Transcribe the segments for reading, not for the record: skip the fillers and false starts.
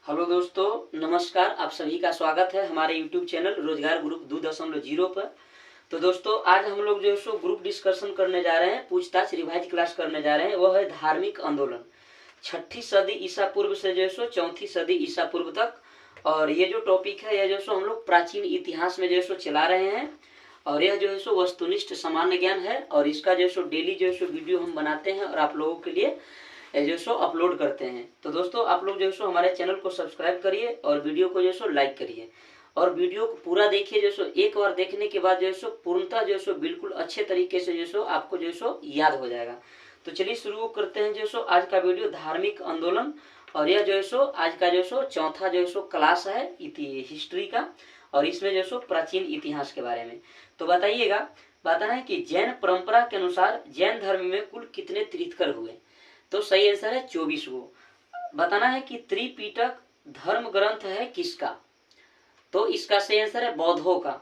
Hello दोस्तों, नमस्कार। आप सभी का स्वागत है हमारे YouTube चैनल रोजगार ग्रुप 2.0 पर। तो दोस्तों, आज हम लोग जो है सो ग्रुप डिस्कशन करने जा रहे हैं, पूछताछ रिवाइज क्लास करने जा रहे हैं। वह है धार्मिक आंदोलन, 6ठी सदी ईसा पूर्व से जो है सो 4ठी सदी ईसा पूर्व तक। और ये जो टॉपिक है यह जो है सो हम लोग प्राचीन इतिहास में जो है सो चला रहे हैं। और यह जो है सो वस्तुनिष्ठ सामान्य ज्ञान है। और इसका जो है सो डेली जो है सो वीडियो हम बनाते हैं और आप लोगों के लिए जो सो अपलोड करते हैं। तो दोस्तों, आप लोग जो सो हमारे चैनल को सब्सक्राइब करिए और वीडियो को जो सो लाइक करिए और वीडियो को पूरा देखिए। जो सो एक बार देखने के बाद जो सो पूर्णतः जो सो बिल्कुल अच्छे तरीके से जो सो आपको जो सो याद हो जाएगा। तो चलिए शुरू करते हैं जो सो आज का वीडियो, धार्मिक आंदोलन। और यह जो है सो आज का जो सो चौथा जो सो क्लास है हिस्ट्री का। और इसमें जो सो प्राचीन इतिहास के बारे में तो बताइएगा। बताना है कि जैन परंपरा के अनुसार जैन धर्म में कुल कितने तीर्थंकर हुए। तो सही आंसर है 24 गो। बताना है कि त्रिपिटक धर्म ग्रंथ है किसका। तो इसका सही आंसर है बौद्धों का।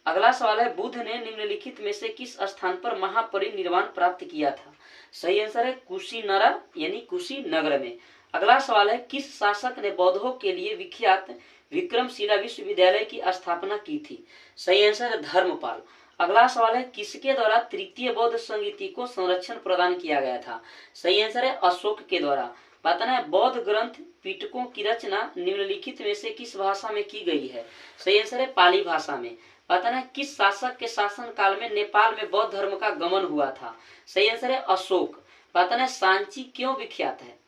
अगला सवाल है, बुद्ध ने निम्नलिखित में से किस स्थान पर महापरिनिर्वाण प्राप्त किया था। सही आंसर है कुशीनरा यानी कुशीनगर में। अगला सवाल है, किस शासक ने बौद्धों के लिए विख्यात विक्रमशिला विश्वविद्यालय की स्थापना की थी। सही आंसर है धर्मपाल। अगला सवाल है, किसके द्वारा तृतीय बौद्ध संगीति को संरक्षण प्रदान किया गया था। सही आंसर है अशोक के द्वारा। बताना है, बौद्ध ग्रंथ पिटकों की रचना निम्नलिखित में से किस भाषा में की गई है। सही आंसर है पाली भाषा में। बताना है, किस शासक के शासन काल में नेपाल में बौद्ध धर्म का गमन हुआ था। सही आंसर है अशोक। बताना है, सांची क्यों विख्यात है।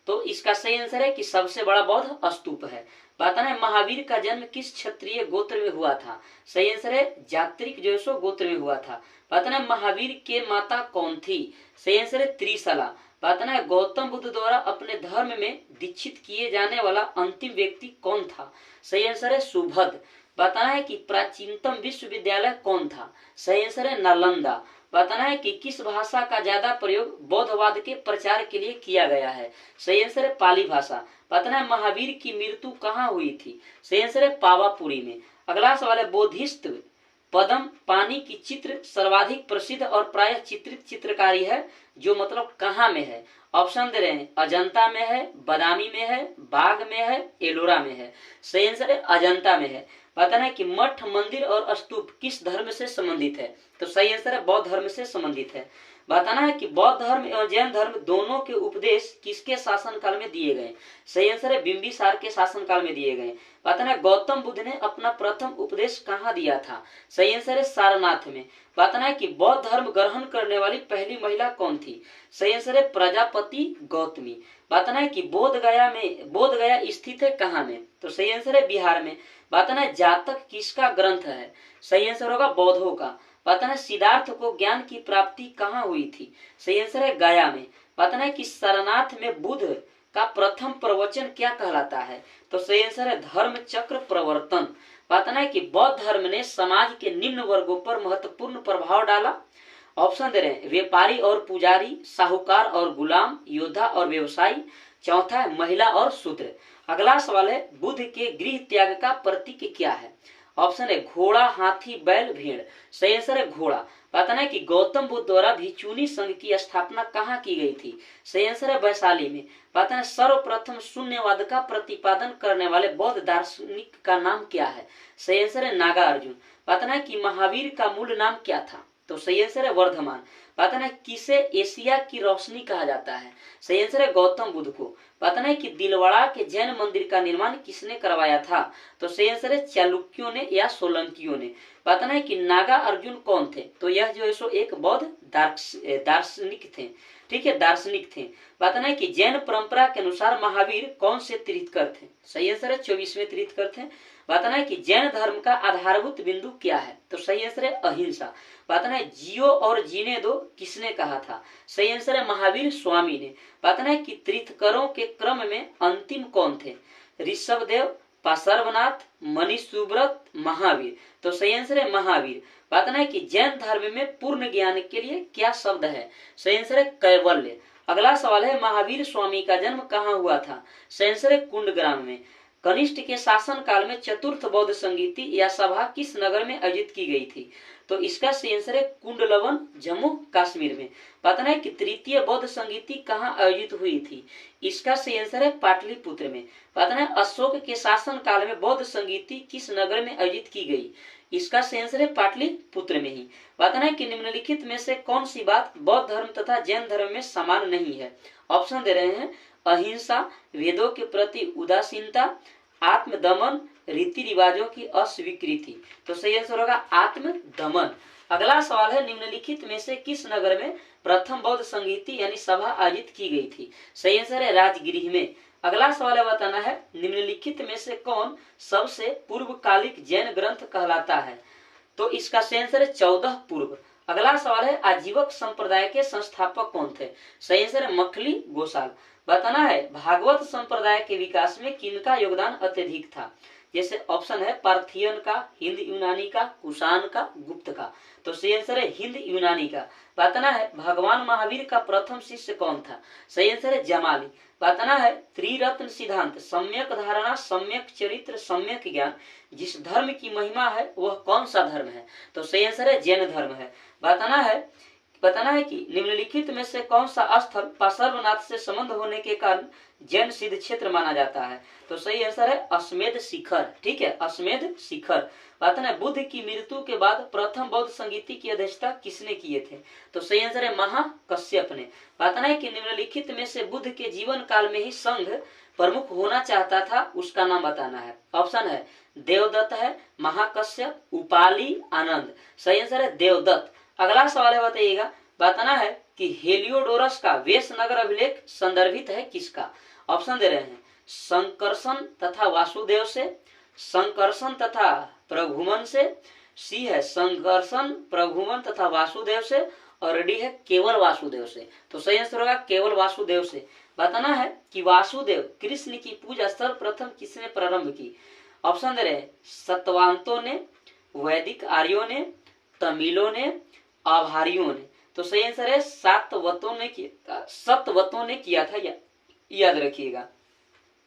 तो इसका सही आंसर है कि सबसे बड़ा बौद्ध स्तूप है। बताना है, महावीर का जन्म किस क्षत्रिय गोत्र में हुआ था। सही आंसर है जात्रिक जो सो गोत्र में हुआ था। बताना है, महावीर के माता कौन थी। सही आंसर है त्रिशला। बताना है, गौतम बुद्ध द्वारा अपने धर्म में दीक्षित किए जाने वाला अंतिम व्यक्ति कौन था। सही आंसर है सुभद्र। बताना है कि प्राचीनतम विश्वविद्यालय कौन था। सही आंसर है नालंदा। बताना है कि किस भाषा का ज्यादा प्रयोग बौद्धवाद के प्रचार के लिए किया गया है। सही आंसर है पाली भाषा। बताना है, महावीर की मृत्यु कहाँ हुई थी। सही आंसर है पावापुरी में। अगला सवाल है, बोधिस्त्व पदम पानी की चित्र सर्वाधिक प्रसिद्ध और प्रायः चित्रित चित्रकारी है जो मतलब कहाँ में है। ऑप्शन दे रहे हैं, अजंता में है, बदामी में है, बाग में है, एलोरा में है। सही आंसर है अजंता में है। बताना है कि मठ मंदिर और स्तूप किस धर्म से संबंधित है। तो सही आंसर है बौद्ध धर्म से संबंधित है। बताना है कि बौद्ध धर्म एवं जैन धर्म दोनों के उपदेश किसके शासन काल में दिए गए। सही आंसर है बिंबिसार के शासन काल में दिए गए। बताना है, गौतम बुद्ध ने अपना प्रथम उपदेश कहाँ दिया था। सही आंसर है सारनाथ में। बताना है कि बौद्ध धर्म ग्रहण करने वाली पहली महिला कौन थी। सही आंसर है प्रजापति गौतमी। बताना है कि बोध गया स्थित है कहाँ में। तो सही आंसर है बिहार में। बताना है, जातक किसका ग्रंथ है। सही आंसर होगा बौद्धों का। बताना है, सिद्धार्थ को ज्ञान की प्राप्ति कहाँ हुई थी। सही आंसर है गया में। बताना है कि सारनाथ में बुद्ध का प्रथम प्रवचन क्या कहलाता है। तो सही आंसर है धर्म चक्र प्रवर्तन। बताना है कि बौद्ध धर्म ने समाज के निम्न वर्गों पर महत्वपूर्ण प्रभाव डाला। ऑप्शन दे रहे हैं, व्यापारी और पुजारी, साहूकार और गुलाम, योद्धा और व्यवसायी। चौथा है महिला और शूद्र। अगला सवाल है, बुद्ध के गृह त्याग का प्रतीक क्या है। ऑप्शन है घोड़ा, हाथी, बैल, भेड़। सही आंसर है घोड़ा। बताना है कि गौतम बुद्ध द्वारा भिक्षुनी संघ की स्थापना कहाँ की गई थी। सही आंसर है वैशाली में। बताना है, सर्वप्रथम शून्यवाद का प्रतिपादन करने वाले बौद्ध दार्शनिक का नाम क्या है। सही आंसर है नागार्जुन। बताना है कि महावीर का मूल नाम क्या था। तो सही आंसर है वर्धमान। बताना है, किसे एशिया की रोशनी कहा जाता है। सही आंसर है गौतम बुद्ध को। बताना है कि दिलवाड़ा के जैन मंदिर का निर्माण किसने करवाया था। तो सही आंसर है चालुक्यों ने या सोलंकियों ने। बताना है कि नागा अर्जुन कौन थे। तो यह जो है सो एक बौद्ध दार्शनिक थे। ठीक है, दार्शनिक थे। बताना है कि जैन परंपरा के अनुसार महावीर कौन से तीर्थंकर थे। सही आंसर है 24वें तीर्थंकर थे। बताना है कि जैन धर्म का आधारभूत बिंदु क्या है। तो सही आंसर है अहिंसा। बताना है, जियो और जीने दो किसने कहा था। सही आंसर है महावीर स्वामी ने। बताना है कि तीर्थंकरों के क्रम में अंतिम कौन थे। ऋषभदेव, पार्श्वनाथ, मनीष सुब्रत, महावीर। तो सही आंसर है महावीर। बताना है कि जैन धर्म में पूर्ण ज्ञान के लिए क्या शब्द है। सही आंसर है कैवल्य। अगला सवाल है, महावीर स्वामी का जन्म कहाँ हुआ था। सही आंसर है कुंडग्राम में। कनिष्ठ के शासन काल में चतुर्थ बौद्ध संगीति या सभा किस नगर में आयोजित की गई थी? तो इसका सही आंसर है कुंडलवन, जम्मू कश्मीर में। पता है कि तृतीय बौद्ध संगीति कहाँ आयोजित हुई थी? इसका सही आंसर है पाटलिपुत्र में। पता है अशोक के शासन काल में बौद्ध संगीति किस नगर में आयोजित की गई? इसका सही आंसर है पाटलिपुत्र में ही। पता है कि निम्नलिखित में से कौन सी बात बौद्ध धर्म तथा जैन धर्म में समान नहीं है? ऑप्शन दे रहे हैं, अहिंसा, वेदों के प्रति उदासीनता, आत्मदमन, रीति रिवाजों की अस्वीकृति। तो सही आंसर होगा आत्मदमन। अगला सवाल है, निम्नलिखित में से किस नगर में प्रथम बौद्ध संगीति यानी सभा आयोजित की गई थी? सही आंसर है राजगृह में। अगला सवाल है, बताना है निम्नलिखित में से कौन सबसे पूर्वकालिक जैन ग्रंथ कहलाता है? तो इसका सही आंसर है 14 पूर्व। अगला सवाल है, आजीवक संप्रदाय के संस्थापक कौन थे? सही आंसर है मखली गोसाल। बताना है भागवत संप्रदाय के विकास में किनका योगदान अत्यधिक था? जैसे ऑप्शन है पार्थियन का, हिंद यूनानी का, कुषाण का, गुप्त का। तो सही आंसर है हिंद यूनानी का। बताना है भगवान महावीर का प्रथम शिष्य कौन था? सही आंसर है जमाली। बताना है त्रिरत्न सिद्धांत, सम्यक धारणा, सम्यक चरित्र, सम्यक ज्ञान, जिस धर्म की महिमा है वह कौन सा धर्म है? तो सही आंसर है जैन धर्म है। बताना है कि निम्नलिखित में से कौन सा स्थल पार्श्वनाथ से संबंध होने के कारण जैन सिद्ध क्षेत्र माना जाता है? तो सही आंसर है अश्वमेध शिखर। ठीक है, अश्वमेध शिखर। बताना है बुद्ध की मृत्यु के बाद प्रथम बौद्ध संगीति की अध्यक्षता किसने किए थे? तो सही आंसर है महाकश्यप ने। बताना है कि निम्नलिखित में से बुद्ध के जीवन काल में ही संघ प्रमुख होना चाहता था, उसका नाम बताना है। ऑप्शन है देवदत्त है, महाकश्यप, उपाली, आनंद। सही आंसर है देवदत्त। अगला सवाल है, बताइएगा, बताना है कि हेलियोडोरस का वेश नगर अभिलेख संदर्भित है किसका? ऑप्शन दे रहे हैं संकर्षण तथा वासुदेव से, संकर्षण तथा प्रघुमन से, सी है संकर्षण, प्रघुमन तथा वासुदेव से, और डी है केवल वासुदेव से। तो सही आंसर होगा केवल वासुदेव से। बताना है कि वासुदेव कृष्ण की पूजा सर्वप्रथम किसने प्रारंभ की? ऑप्शन दे रहे हैं सतवांतों ने, वैदिक आर्यों ने, तमिलों ने, आभारियों ने। तो सही आंसर है सतवतों ने किया था, याद रखिएगा।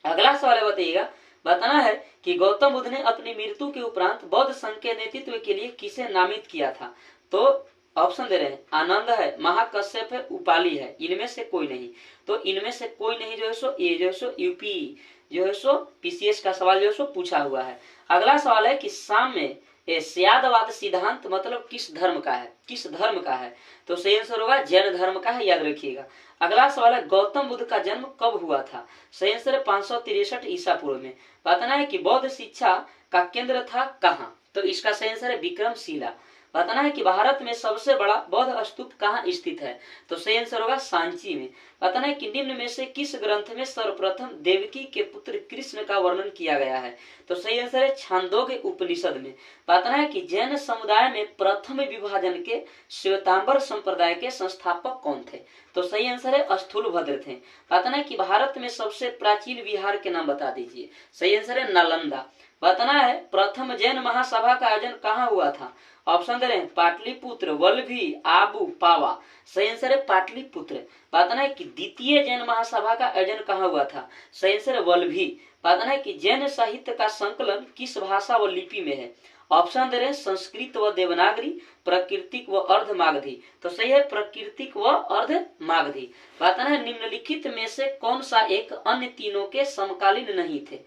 अगला सवाल है, बताइएगा, बताना है कि गौतम बुद्ध ने अपनी मृत्यु के उपरांत बौद्ध संघ के नेतृत्व के लिए किसे नामित किया था? तो ऑप्शन दे रहे हैं आनंद है, महाकश्यप है, उपाली है, इनमें से कोई नहीं। तो इनमें से कोई नहीं जो है सो ये जो है सो यूपी जो है सो पीसीएस का सवाल जो है सो पूछा हुआ है। अगला सवाल है कि साम्य स्यादवाद सिद्धांत मतलब किस धर्म का है? किस धर्म का है? तो सही आंसर होगा जैन धर्म का है, याद रखिएगा। अगला सवाल है गौतम बुद्ध का जन्म कब हुआ था? सही आंसर है 563 ईसा पूर्व में। बताना है कि बौद्ध शिक्षा का केंद्र था कहाँ? तो इसका सही आंसर है विक्रमशिला। बताना है कि भारत में सबसे बड़ा बौद्ध स्तूप कहाँ स्थित है? तो सही आंसर होगा सांची में। बताना है कि निम्न में से किस ग्रंथ में सर्वप्रथम देवकी के पुत्र कृष्ण का वर्णन किया गया है? तो सही आंसर है छांदोग्य उपनिषद में। बताना है कि जैन समुदाय में प्रथम विभाजन के श्वेतांबर संप्रदाय के संस्थापक कौन थे? तो सही आंसर है स्थूलभद्र थे। बताना है कि भारत में सबसे प्राचीन विहार के नाम बता दीजिए। सही आंसर है नालंदा। बताना है प्रथम जैन महासभा का आयोजन कहाँ हुआ था? ऑप्शन दे रहे हैं पाटलिपुत्र, वल्लभी, आबू, पावा। सही आंसर है पाटलिपुत्र। बताना है कि द्वितीय जैन महासभा का आयोजन कहाँ हुआ था? सही आंसर है वल्लभी। बताना है कि जैन साहित्य का संकलन किस भाषा व लिपि में है? ऑप्शन दे रहे हैं संस्कृत व देवनागरी, प्राकृतिक व अर्धमागधी। तो सही है प्राकृतिक व अर्धमागधी। बताना है निम्नलिखित में से कौन सा एक अन्य तीनों के समकालीन नहीं थे?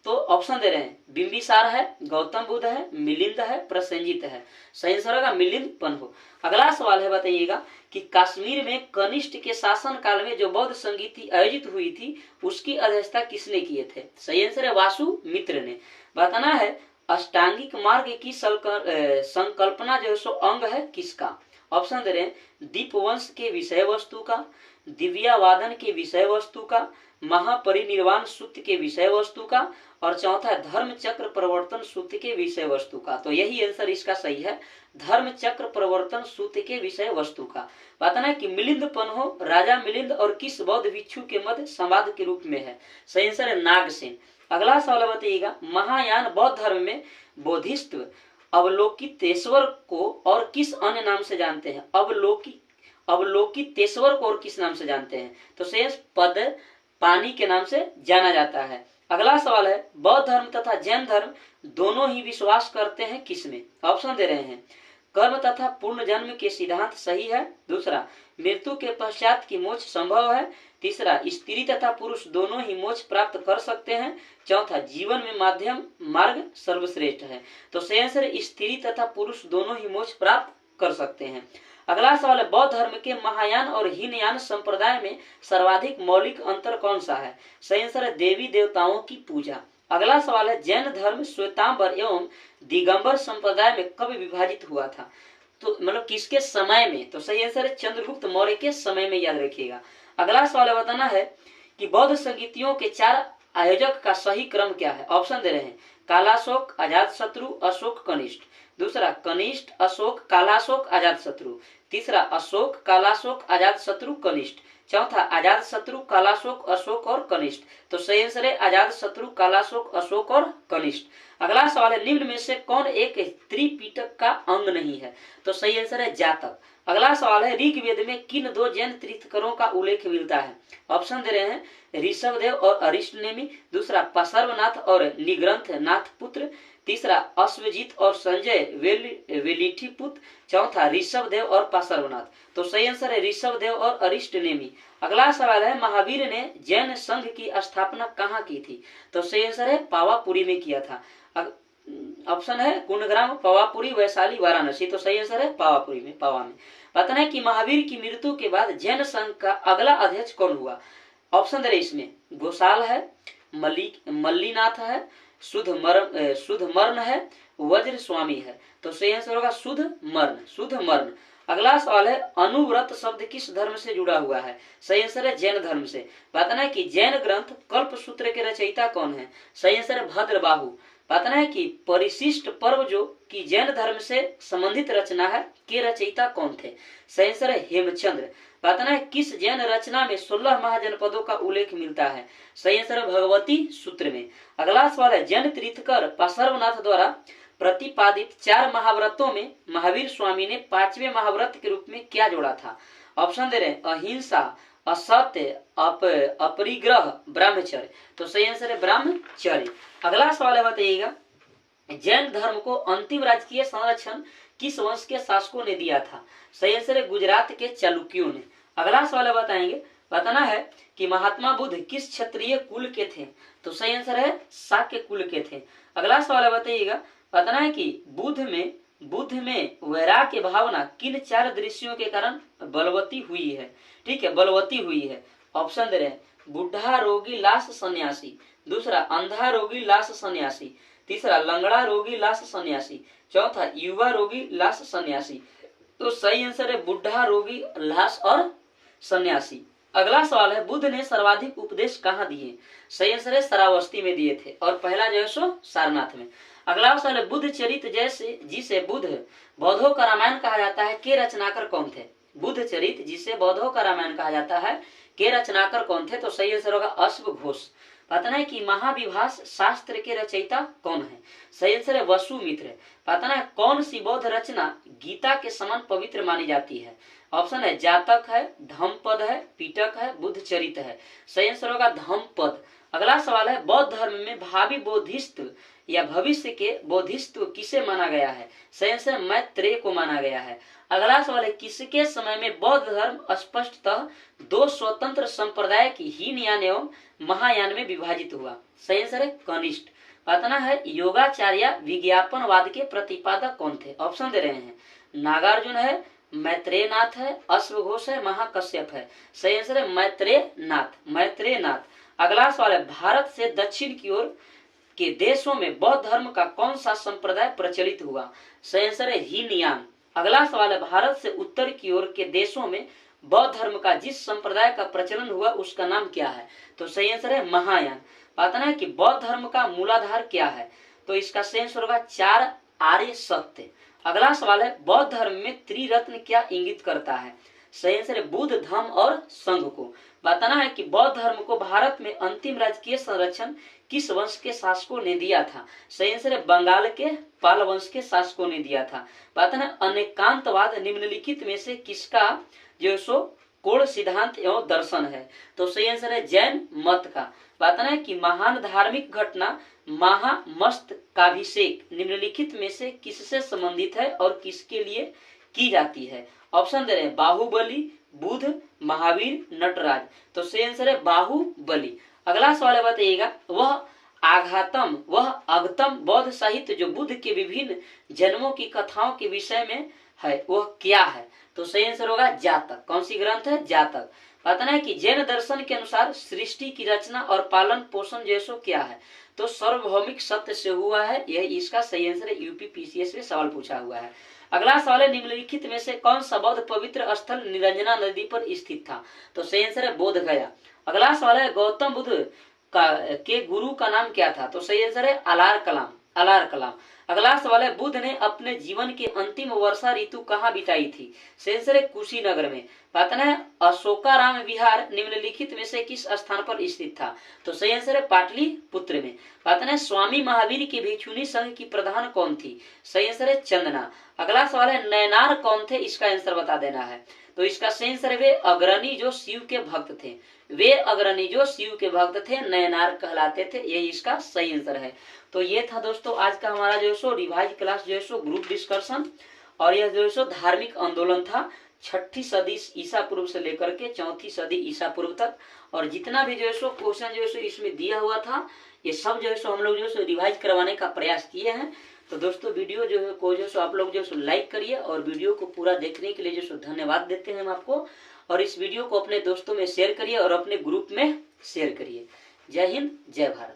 तो ऑप्शन दे रहे हैं बिंबिसार है, गौतम बुद्ध है, मिलिंद है, प्रसेनजित है। सही आंसर होगा मिलिंद पन्हो। अगला सवाल है, बताइएगा कि कश्मीर में कनिष्ठ के शासन काल में जो बौद्ध संगीति आयोजित हुई थी उसकी अध्यक्षता किसने किए थे? सही आंसर है वासुमित्र ने। बताना है अष्टांगिक मार्ग की संकल्पना जो है सो अंग है किसका? ऑप्शन दे रहे हैं दीपवंश के विषय वस्तु का, दिव्यावादन के विषय वस्तु का, महापरिनिर्वाण सूत्र के विषय वस्तु का, और चौथा धर्म चक्र प्रवर्तन सूत्र के विषय वस्तु का। तो यही आंसर इसका सही है, धर्म चक्र प्रवर्तन सूत्र के विषय वस्तु का। बताना है कि मिलिंद पन्हो राजा मिलिंद और किस बौद्ध भिक्षु के मध्य संवाद के रूप में है? सही आंसर है नागसेन। अगला सवाल बताइएगा महायान बौद्ध धर्म में बोधिस्त्व अवलोकितेश्वर को और किस अन्य नाम से जानते हैं? अवलोकितेश्वर को और किस नाम से जानते हैं? तो शेष पद पानी के नाम से जाना जाता है। अगला सवाल है बौद्ध धर्म तथा जैन धर्म दोनों ही विश्वास करते हैं किसमें? ऑप्शन दे रहे हैं कर्म तथा पूर्ण जन्म के सिद्धांत सही है, दूसरा मृत्यु के पश्चात की मोक्ष संभव है, तीसरा स्त्री तथा पुरुष दोनों ही मोक्ष प्राप्त कर सकते हैं, चौथा जीवन में माध्यम मार्ग सर्वश्रेष्ठ है। तो सही आंसर स्त्री तथा पुरुष दोनों ही मोक्ष प्राप्त कर सकते हैं। अगला सवाल है बौद्ध धर्म के महायान और हीनयान संप्रदाय में सर्वाधिक मौलिक अंतर कौन सा है? सही आंसर है देवी देवताओं की पूजा। अगला सवाल है जैन धर्म श्वेतांबर एवं दिगंबर संप्रदाय में कब विभाजित हुआ था? तो मतलब किसके समय में? तो सही आंसर है चंद्रगुप्त मौर्य के समय में, याद रखिएगा। अगला सवाल बताना है कि बौद्ध संगीतियों के 4 आयोजक का सही क्रम क्या है? ऑप्शन दे रहे हैं कालाशोक, अजातशत्रु, अशोक, कनिष्ठ, दूसरा कनिष्ठ, अशोक, कालाशोक, अजातशत्रु, तीसरा अशोक, कालाशोक, अजातशत्रु, कनिष्ठ, चौथा अजातशत्रु, कालाशोक, अशोक और कनिष्ठ। तो सही आंसर है अजातशत्रु, कालाशोक, अशोक और कनिष्ठ। अगला सवाल है निम्न में से कौन एक त्रिपिटक का अंग नहीं है? तो सही आंसर है जातक। अगला सवाल है ऋग्वेद में किन 2 जैन तीर्थंकरों का उल्लेख मिलता है? ऑप्शन दे रहे हैं ऋषभदेव और अरिष्टनेमि, दूसरा पशर्वनाथ और निग्रंथ नाथ पुत्र, तीसरा अश्वजीत और संजय वेलिठी पुत्र, चौथा ऋषभदेव और पशर्वनाथ। तो सही आंसर है ऋषभदेव और अरिष्टनेमि। अगला सवाल है महावीर ने जैन संघ की स्थापना कहाँ की थी? तो सही आंसर है पावापुरी में किया था। ऑप्शन है कुंडग्राम, पावापुरी, वैशाली, वाराणसी। तो सही आंसर है पावापुरी में, पावा में। बताना है कि महावीर की मृत्यु के बाद जैन संघ का अगला अध्यक्ष कौन हुआ? ऑप्शन दे रहे इसमें घोषाल है, मल्लीनाथ है, सुधमर्ण है, वज्र स्वामी है। तो सही आंसर होगा सुधमर्ण। अगला सवाल है अनुव्रत शब्द किस धर्म से जुड़ा हुआ है? सही आंसर है जैन धर्म से। बताना है कि जैन ग्रंथ कल्पसूत्र के रचयिता कौन है? सही आंसर है भद्रबाहु। बताना है कि परिशिष्ट पर्व जो कि जैन धर्म से संबंधित रचना है के रचयिता कौन थे? सही आंसर है हेमचंद्र। बताना है किस जैन रचना में 16 महाजनपदों का उल्लेख मिलता है? सही आंसर है भगवती सूत्र में। अगला सवाल है जैन तीर्थंकर पशर्वनाथ द्वारा प्रतिपादित 4 महाव्रतों में महावीर स्वामी ने 5वें महाव्रत के रूप में क्या जोड़ा था? ऑप्शन दे रहे हैं अहिंसा, असत्य, अपरिग्रह, ब्रह्मचर्य। तो सही आंसर है ब्रह्मचर्य। अगला सवाल है बताइएगा जैन धर्म को अंतिम राजकीय संरक्षण किस वंश के शासकों ने दिया था? सही आंसर है गुजरात के चालुक्यों ने। अगला सवाल बताएंगे बताना है कि महात्मा बुद्ध किस क्षत्रिय कुल के थे? तो सही आंसर है शाक्य कुल के थे। अगला सवाल बताइएगा बताना है कि बुद्ध में वैराग्य भावना किन 4 दृश्यों के कारण बलवती हुई है? ठीक है, बलवती हुई है। ऑप्शन दे रहे हैं बुढ़ा रोगी लाश सन्यासी, दूसरा अंधा रोगी लाश सन्यासी, तीसरा लंगड़ा रोगी लाश सन्यासी, चौथा युवा रोगी लाश सन्यासी। तो सही आंसर है बुढ़ा रोगी लाश और सन्यासी। अगला सवाल है बुद्ध ने सर्वाधिक उपदेश कहाँ दिए? सही आंसर है श्रावस्ती में दिए थे और पहला जो है सो सारनाथ में। अगला सवाल है बुद्ध चरित जैसे जिसे बुद्ध बौद्धों का रामायण कहा जाता है के रचनाकर कौन थे? बुद्ध चरित जिसे बौद्धों का रामायण कहा जाता है के रचनाकर कौन थे? तो सही आंसर होगा अश्वघोष। पता है कि महाविभास शास्त्र के रचयिता कौन है? सही आंसर है वसुमित्र। पता है कौन सी बौद्ध रचना गीता के समान पवित्र मानी जाती है? ऑप्शन है जातक है, धम्मपद है, पिटक है, बुद्ध चरित है। सही आंसर होगा धम्मपद। अगला सवाल है बौद्ध धर्म में भावी बोधिस्त्व या भविष्य के बोधिस्त्व किसे माना गया है? सही आंसर मैत्रेय को माना गया है। अगला सवाल है किसके समय में बौद्ध धर्म स्पष्टतः 2 स्वतंत्र संप्रदाय की हीनयान एवं महायान में विभाजित हुआ? सही आंसर है कनिष्ठ। बताना है योगाचार्य विज्ञापनवाद के प्रतिपादक कौन थे? ऑप्शन दे रहे हैं नागार्जुन है, मैत्रेयनाथ है, अश्वघोष है, महाकश्यप है। सही आंसर है मैत्रेयनाथ। अगला सवाल है भारत से दक्षिण की ओर के देशों में बौद्ध धर्म का कौन सा संप्रदाय प्रचलित हुआ? सही आंसर है हीनयान। अगला सवाल है भारत से उत्तर की ओर के देशों में बौद्ध धर्म का जिस संप्रदाय का प्रचलन हुआ उसका नाम क्या है? तो सही आंसर है महायान। बताना है कि बौद्ध धर्म का मूलाधार क्या है? तो इसका सही आंसर होगा 4 आर्य सत्य। अगला सवाल है बौद्ध धर्म में त्रिरत्न क्या इंगित करता है? सही आंसर है बुद्ध, धम्म और संघ को। बताना है कि बौद्ध धर्म को भारत में अंतिम राजकीय संरक्षण किस वंश के शासकों ने दिया था? सही आंसर है बंगाल के पाल वंश के शासकों ने दिया था। बताना अनेकांतवाद निम्नलिखित में से किसका जो सो कोण सिद्धांत एवं दर्शन है। तो सही आंसर है जैन मत का। बताना है कि महान धार्मिक घटना महामस्तकाभिषेक निम्नलिखित में से किससे संबंधित है और किसके लिए की जाती है। ऑप्शन दे रहे हैं बाहुबली, बुध, महावीर, नटराज। तो सही आंसर है बाहुबली। अगला सवाल बताइएगा, वह आघातम वह अगतम बौद्ध साहित्य जो बुद्ध के विभिन्न जन्मों की कथाओं के विषय में है वह क्या है। तो सही आंसर होगा जातक। कौन सी ग्रंथ है? जातक। बताना है कि जैन दर्शन के अनुसार सृष्टि की रचना और पालन पोषण जैसो क्या है। तो सार्वभौमिक सत्य से हुआ है, यह इसका सही आंसर है। यूपी पीसीएस में सवाल पूछा हुआ है। अगला सवाल है, निम्नलिखित में से कौन सा बौद्ध पवित्र स्थल निरंजना नदी पर स्थित था। तो सही आंसर है बोध गया। अगला सवाल है, गौतम बुद्ध के गुरु का नाम क्या था। तो सही आंसर है अलार कलाम। अलार कलाम। अगला सवाल है, बुद्ध ने अपने जीवन की अंतिम वर्षा ऋतु कहाँ बिताई थी। सही आंसर है कुशीनगर में। बताना है अशोकाराम विहार निम्नलिखित में से किस स्थान पर स्थित था। तो सही आंसर है पाटलिपुत्र में। बताना है स्वामी महावीर की भिक्षुणी संघ की प्रधान कौन थी। सही आंसर है चंदना। अगला सवाल है, नयनार कौन थे, इसका आंसर बता देना है। तो इसका सही आंसर है वे अग्रणी जो शिव के भक्त थे। वे अग्रणी जो शिव के भक्त थे नयनार कहलाते थे, यही इसका सही आंसर है। तो ये था दोस्तों आज का हमारा जो है सो रिवाइज क्लास जो है सो ग्रुप डिस्कशन। और यह जो है सो धार्मिक आंदोलन था 6ठी सदी ईसा पूर्व से लेकर के 4ठी सदी ईसा पूर्व तक। और जितना भी जो है सो क्वेश्चन जो है सो इसमें दिया हुआ था ये सब जो है सो हम लोग जो है सो रिवाइज करवाने का प्रयास किए हैं। तो दोस्तों वीडियो जो है को जो सो आप लोग जो सो लाइक करिए और वीडियो को पूरा देखने के लिए जो सो धन्यवाद देते हैं हम आपको। और इस वीडियो को अपने दोस्तों में शेयर करिए और अपने ग्रुप में शेयर करिए। जय हिंद, जय भारत।